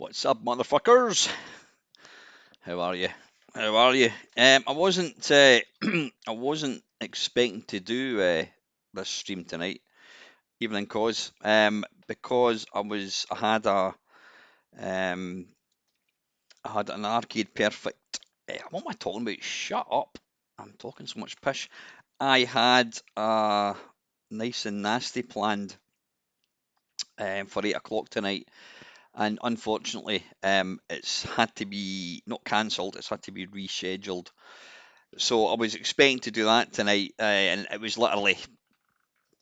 What's up, motherfuckers? How are you? How are you? I wasn't. I wasn't expecting to do this stream tonight, evening because um, I had an arcade perfect. What am I talking about? Shut up! I'm talking so much pish. I had a nice and nasty planned for 8 o'clock tonight. And unfortunately, it's had to be not cancelled. It's had to be rescheduled. So I was expecting to do that tonight, and it was literally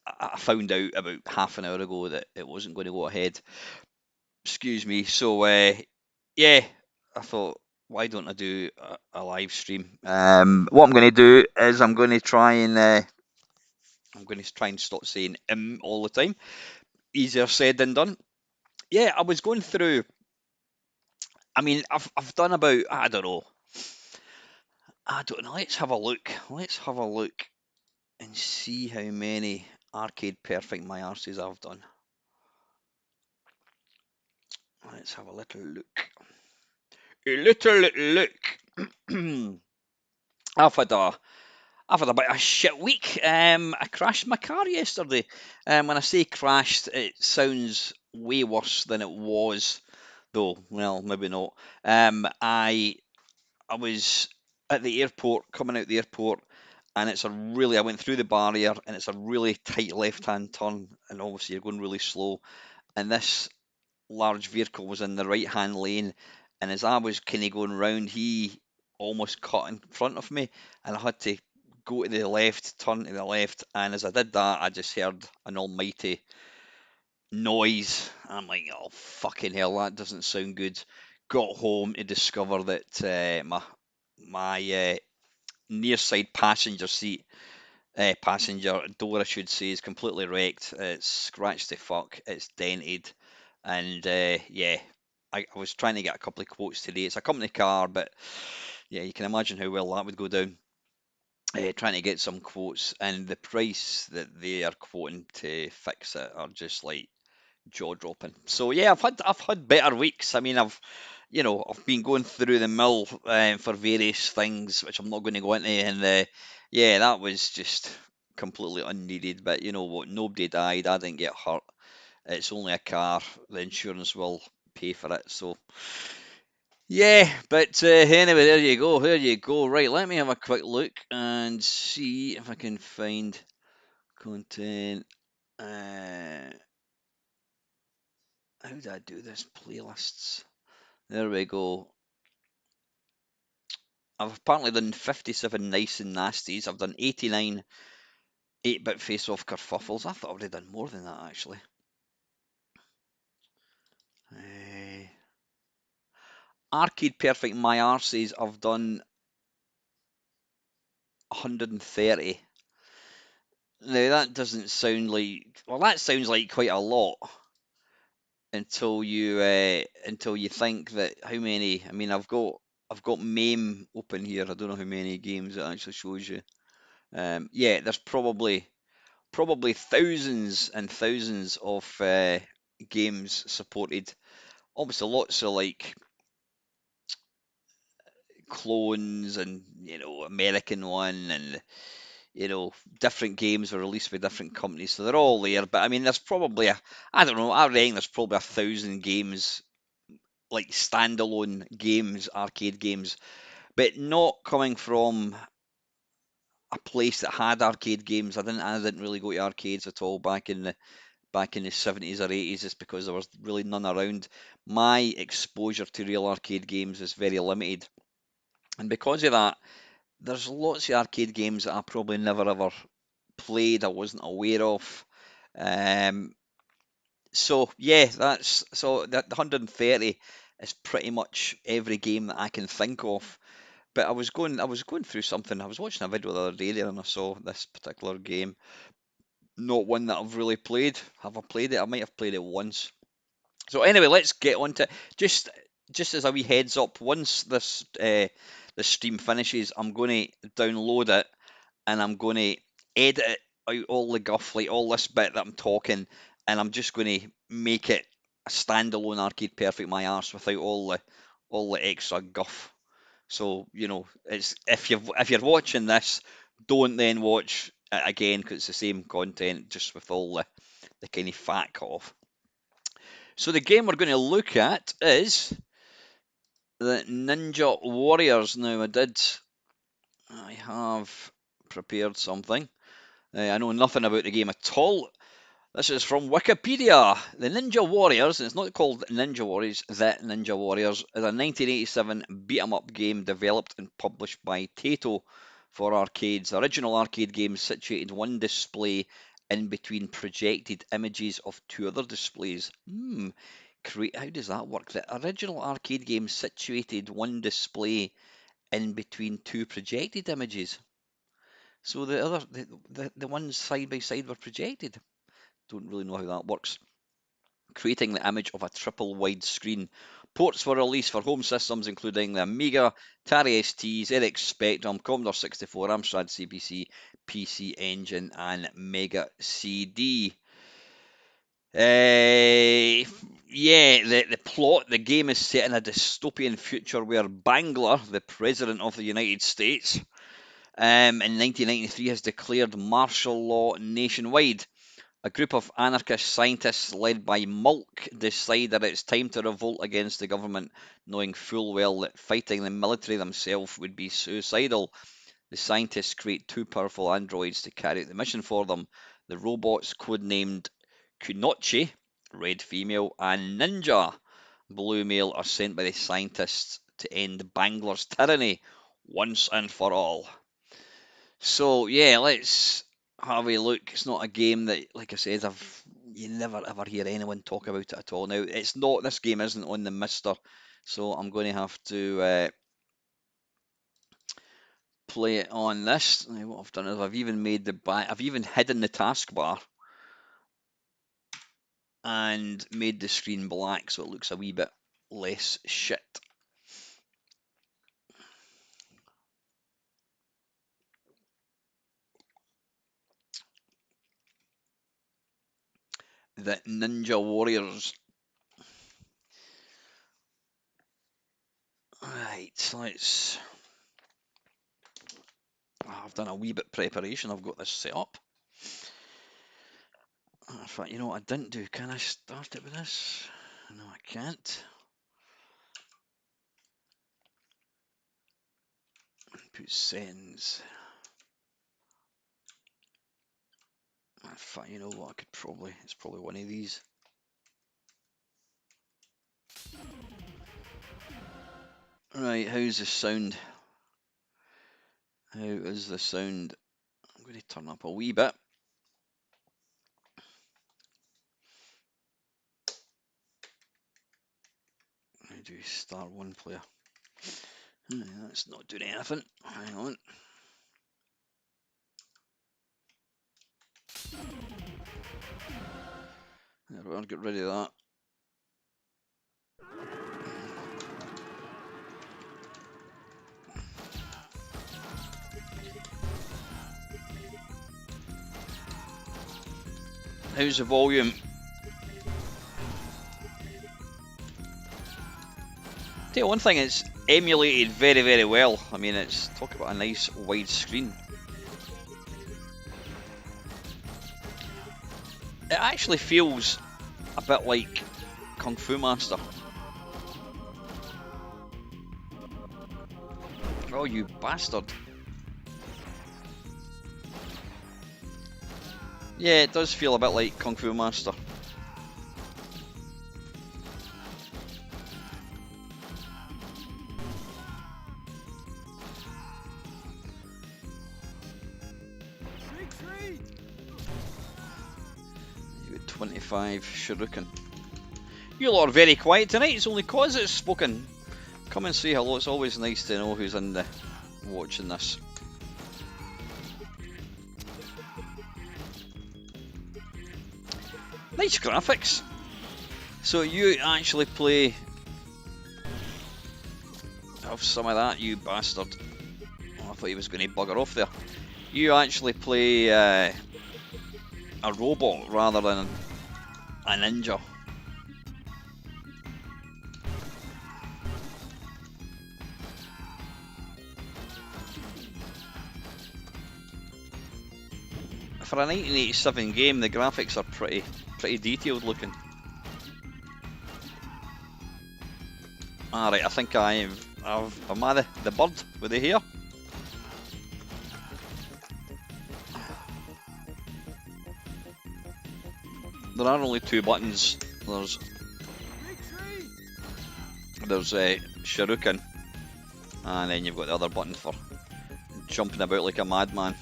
I found out about half an hour ago that it wasn't going to go ahead. Excuse me. So yeah, I thought, why don't I do a live stream? What I'm going to do is I'm going to try and stop saying all the time. Easier said than done. Yeah, I was going through. I mean, I've done about I don't know. Let's have a look. Let's have a look and see how many Arcade Perfect My Arses I've done. Let's have a little look. A little look. I've had a I've had a bit of a shit week. I crashed my car yesterday. When I say crashed, it sounds way worse than it was, though. Well, maybe not. I was at the airport, coming out the airport, and I went through the barrier, and it's a really tight left-hand turn, and obviously you're going really slow, and this large vehicle was in the right-hand lane, and as I was kind of going round, he almost cut in front of me, and I had to go to the left, turn to the left, and as I did that, I just heard an almighty noise. I'm like, oh fucking hell, that doesn't sound good. Got home to discover that my near side passenger door, I should say, is completely wrecked. It's scratched to fuck. It's dented, and yeah, I was trying to get a couple of quotes today. It's a company car, but yeah, you can imagine how well that would go down. Trying to get some quotes, and the price that they are quoting to fix it are just like jaw dropping. So yeah, I've had better weeks. I mean, I've been going through the mill for various things, which I'm not going to go into, and yeah, that was just completely unneeded. But you know what? Nobody died. I didn't get hurt. It's only a car. The insurance will pay for it. So yeah, but anyway, there you go. There you go. Right, let me have a quick look and see if I can find content. Uh, how did I do this? Playlists. There we go. I've apparently done 57 nice and nasties. I've done 89 8-bit face-off kerfuffles. I thought I would have done more than that actually. Uh, Arcade Perfect My Arses, I've done 130. Now that doesn't sound like, well, that sounds like quite a lot until you think that how many. I mean, I've got MAME open here. I don't know how many games it actually shows you. Yeah, there's probably thousands and thousands of games supported. Obviously, lots of like clones and American one and different games were released by different companies, so they're all there. But I mean, there's probably I don't know. I reckon there's probably 1,000 games, like standalone games, arcade games, but not coming from a place that had arcade games. I didn't really go to arcades at all back in the 70s or 80s, just because there was really none around. My exposure to real arcade games is very limited, and because of that, there's lots of arcade games that I probably never ever played, I wasn't aware of. Um, so yeah, the 130 is pretty much every game that I can think of. But I was going through something. I was watching a video the other day there, and I saw this particular game. Not one that I've really played. Have I played it? I might have played it once. So anyway, let's get on to just as a wee heads up. Once this stream finishes, I'm going to download it and I'm going to edit out all the guff, like all this bit that I'm talking, and I'm just going to make it standalone arcade perfect my arse without all the extra guff. So it's if you're watching this, don't then watch it again because it's the same content just with all the kind of fat cut off. So the game we're going to look at is the Ninja Warriors. Now I have prepared something. I know nothing about the game at all. This is from Wikipedia. The Ninja Warriors, and it's not called Ninja Warriors, The Ninja Warriors, is a 1987 beat-em-up game developed and published by Taito for arcades. The original arcade game situated one display in between projected images of two other displays. How does that work? The original arcade game situated one display in between two projected images. So the ones side by side were projected. Don't really know how that works. Creating the image of a triple wide screen. Ports were released for home systems including the Amiga, Atari STs, ZX Spectrum, Commodore 64, Amstrad CPC, PC Engine, and Mega CD. Yeah, the plot, the game is set in a dystopian future where Bangla, the President of the United States, in 1993 has declared martial law nationwide. A group of anarchist scientists led by Mulk decide that it's time to revolt against the government, knowing full well that fighting the military themselves would be suicidal. The scientists create two powerful androids to carry out the mission for them. The robots, codenamed Kunochi, red female, and Ninja, blue male, are sent by the scientists to end Banglar's tyranny once and for all. So yeah, let's have a look. It's not a game that, like I said, you never ever hear anyone talk about it at all. Now, it's not. This game isn't on the Mister, so I'm going to have to play it on this. Now, what I've done is I've even made I've even hidden the taskbar and made the screen black so it looks a wee bit less shit. The Ninja Warriors. Right, so let's. I've done a wee bit preparation. I've got this set up. In fact, you know what I didn't do? Can I start it with this? No, I can't. Put settings. In fact, you know what? I could probably. It's probably one of these. Right, how's the sound? How is the sound? I'm going to turn up a wee bit. I do start one player. That's not doing anything. Hang on. There we are, get rid of that. How's the volume? Tell you one thing, it's emulated very, very well. I mean, it's talk about a nice wide screen. It actually feels a bit like Kung Fu Master. Oh, you bastard. Yeah, it does feel a bit like Kung Fu Master. You got 25 Shuriken. You lot are very quiet tonight. It's only cause it's spoken. Come and say hello. It's always nice to know who's in the watching this. Nice graphics. So you actually play. Have some of that, you bastard. Oh, I thought he was going to bugger off there. You actually play a robot rather than a ninja. for a 1987 game, the graphics are pretty detailed looking. Alright, I think am I the bird with the hair? There are only two buttons. There's Shuriken, and then you've got the other button for jumping about like a madman.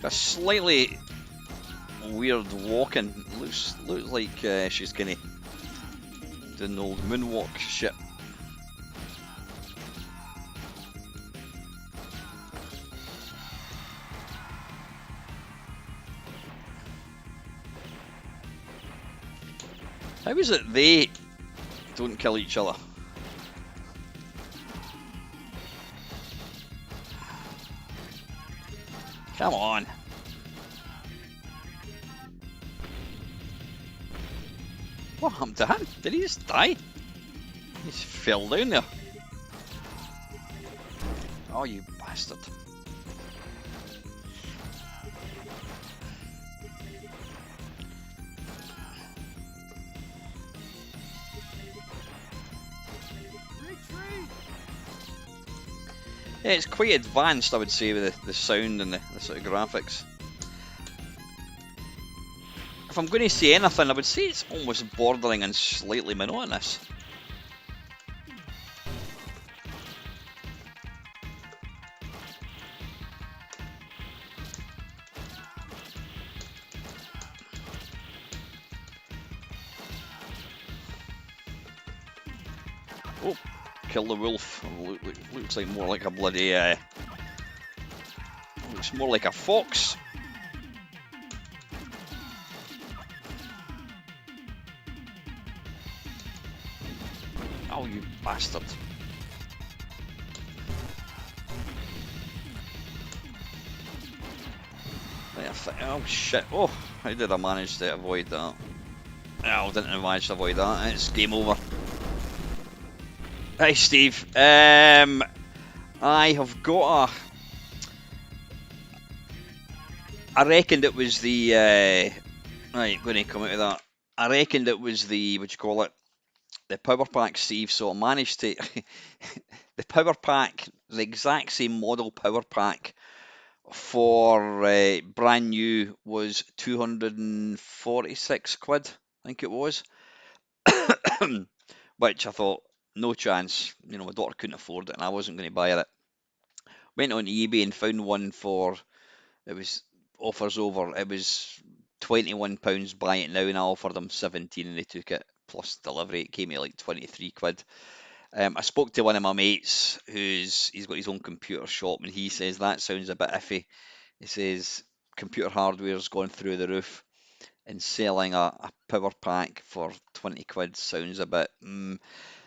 A slightly weird walking. Looks like she's gonna do an old moonwalk shit. How is it they don't kill each other? Come on. What happened to him? Did he just die? He just fell down there. Oh, you bastard. Yeah, it's quite advanced, I would say, with the sound and the sort of graphics. If I'm going to say anything, I would say it's almost bordering and slightly monotonous. Oh, kill the wolf. Looks like more like a bloody... looks more like a fox. Oh, you bastard. Oh, shit. Oh, how did I manage to avoid that? Oh, I didn't manage to avoid that. It's game over. Hi, Steve. I have got a... I reckoned it was the... right, I'm going to come out of that. I reckoned it was the... What do you call it? The power pack, Steve, so I managed to... the power pack, the exact same model power pack for brand new was 246 quid, I think it was. Which I thought, no chance. You know, my daughter couldn't afford it and I wasn't going to buy it. Went on eBay and found one for... It was offers over. It was £21 buy it now, and I offered them 17 and they took it plus delivery. It came to like 23 quid. I spoke to one of my mates he's got his own computer shop, and he says that sounds a bit iffy. He says computer hardware's gone through the roof, and selling a power pack for 20 quid sounds a bit...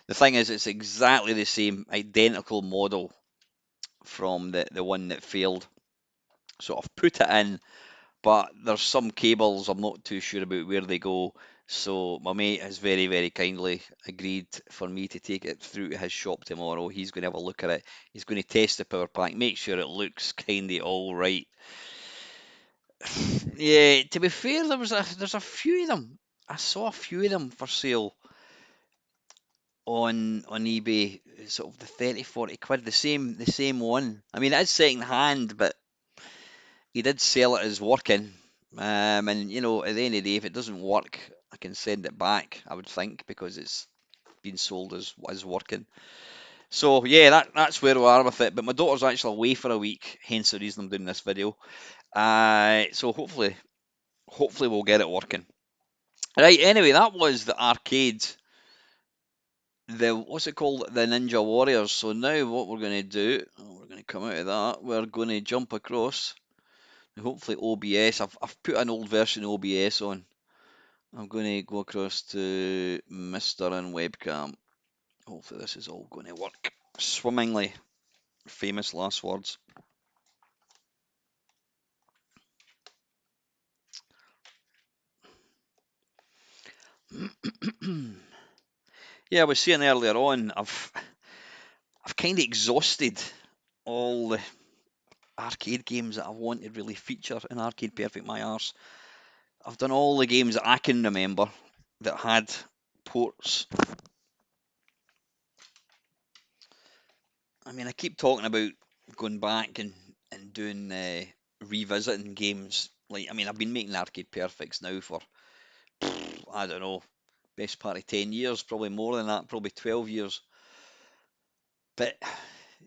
The thing is, it's exactly the same, identical model from the one that failed. So I've put it in, but there's some cables I'm not too sure about where they go. So my mate has very, very kindly agreed for me to take it through to his shop tomorrow. He's going to have a look at it. He's going to test the power pack, make sure it looks kind of all right. Yeah, to be fair, there's a few of them. I saw a few of them for sale on eBay, sort of the 30, 40 quid, the same one. I mean, it is second hand, but he did sell it as working. And you know, at the end of the day, if it doesn't work, I can send it back, I would think, because it's been sold as working. So yeah, that's where we are with it. But my daughter's actually away for a week, hence the reason I'm doing this video. So hopefully we'll get it working. Right, anyway, that was the arcade. What's it called? The Ninja Warriors. So now what we're going to do, we're going to come out of that. We're going to jump across. Hopefully OBS. I've put an old version of OBS on. I'm going to go across to Mr. and webcam. Hopefully this is all going to work swimmingly. Famous last words. Yeah, I was saying earlier on, I've kind of exhausted all arcade games that I want to really feature in Arcade Perfect My Arse. I've done all the games that I can remember that had ports. I mean, I keep talking about going back and doing revisiting games. Like, I mean, I've been making Arcade Perfects now for, I don't know, best part of 10 years, probably more than that, probably 12 years. But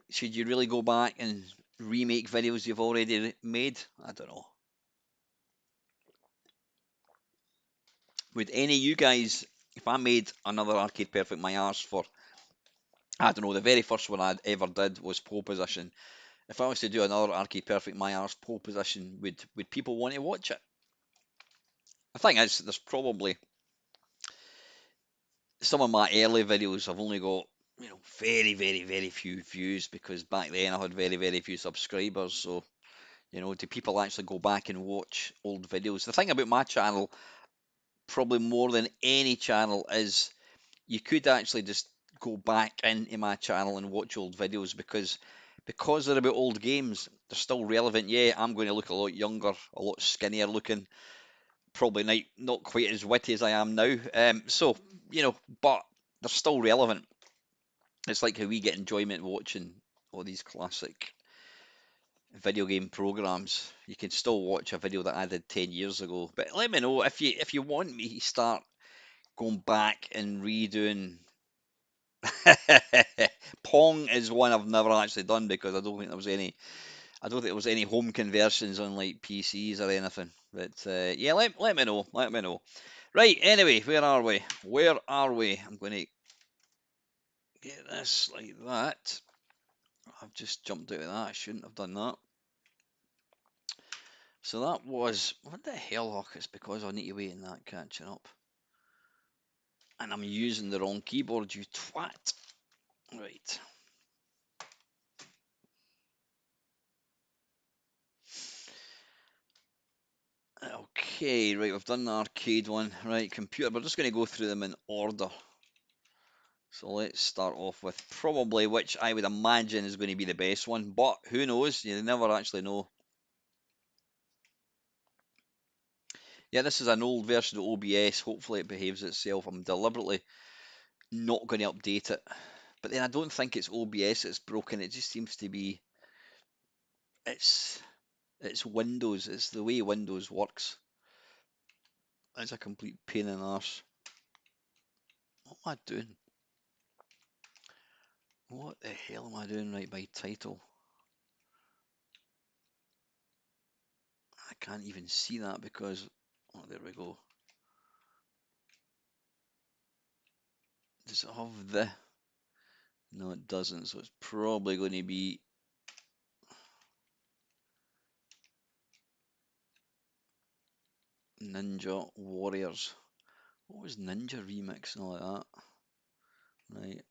should you really go back and remake videos you've already made? I don't know. Would any of you guys, if I made another Arcade Perfect My Arse for, I don't know, the very first one I ever did was pole position. If I was to do another Arcade Perfect My Arse pole position, would people want to watch it? The thing is, there's probably some of my early videos have only got, very, very, very few views because back then I had very, very few subscribers. So, do people actually go back and watch old videos? The thing about my channel, probably more than any channel, is you could actually just go back into my channel and watch old videos because they're about old games, they're still relevant. Yeah, I'm going to look a lot younger, a lot skinnier looking, probably not quite as witty as I am now. But they're still relevant. It's like how we get enjoyment watching all these classic video game programs. You can still watch a video that I did 10 years ago. But let me know if you want me to start going back and redoing. Pong is one I've never actually done because I don't think there was any home conversions on like PCs or anything. But yeah, let me know. Let me know. Right, anyway, where are we? Where are we? I'm going to get this like that. I've just jumped out of that. I shouldn't have done that. So that was, what the hell, Huck? It's because I need to wait in that catching up. And I'm using the wrong keyboard, you twat. Right. Okay, right, we've done the arcade one. Right, computer, we're just going to go through them in order. So let's start off with probably which I would imagine is going to be the best one, but who knows? You never actually know. Yeah, this is an old version of OBS. Hopefully it behaves itself. I'm deliberately not going to update it. But then I don't think it's OBS that's broken. It just seems to be it's it's Windows. It's the way Windows works. It's a complete pain in the arse. What am I doing? What the hell am I doing right by Taito? I can't even see that because, oh, there we go. Does it have the? No, it doesn't. So it's probably going to be Ninja Warriors. What was Ninja Remix and all like that? Right.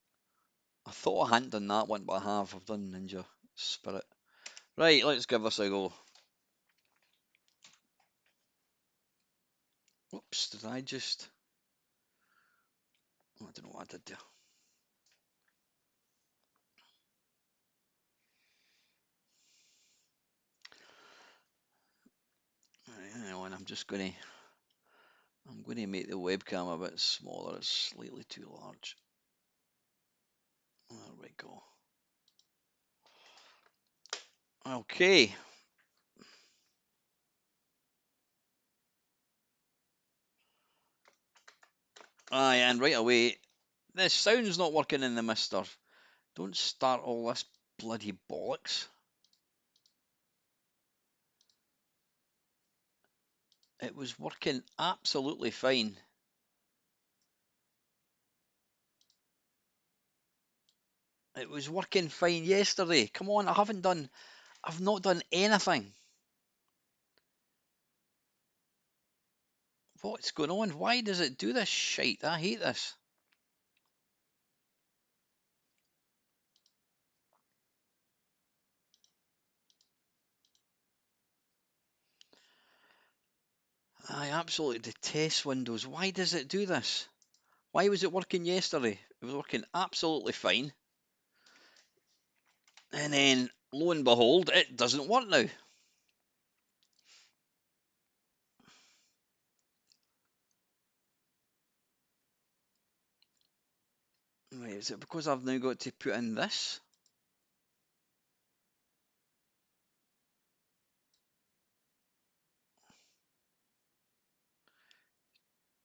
I thought I hadn't done that one, but I have. I've done Ninja Spirit. Right, let's give this a go. Whoops, did I just... I don't know what I did there. Right, hang on, I'm going to make the webcam a bit smaller. It's slightly too large. There we go. Okay. Aye, and right away, the sound's not working in the mister. Don't start all this bloody bollocks. It was working absolutely fine. It was working fine yesterday. Come on, I've not done anything. What's going on? Why does it do this shite? I hate this. I absolutely detest Windows. Why does it do this? Why was it working yesterday? It was working absolutely fine. And then lo and behold, it doesn't work now. Right, is it because I've now got to put in this?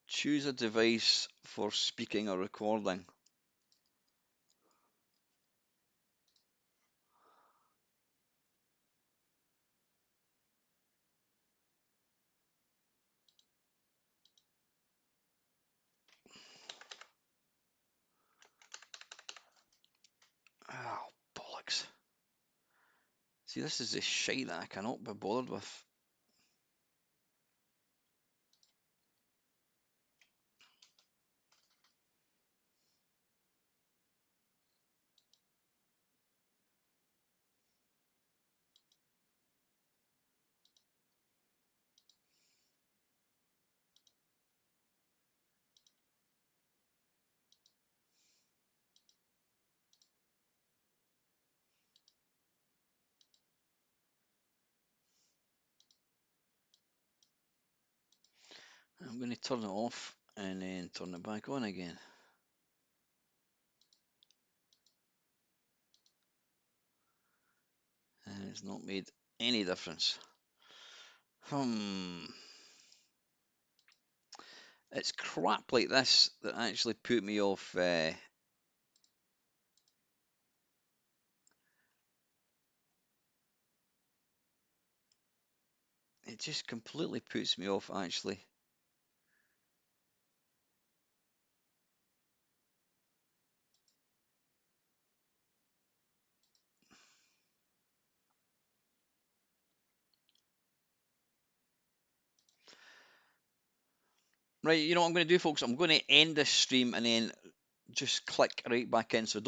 Choose a device for speaking or recording. Oh, bollocks. See, this is the shite that I cannot be bothered with. I'm going to turn it off and then turn it back on again. And it's not made any difference. It's crap like this that actually put me off. It just completely puts me off, actually. Right, you know what I'm going to do, folks? I'm going to end this stream and then just click right back in. So don't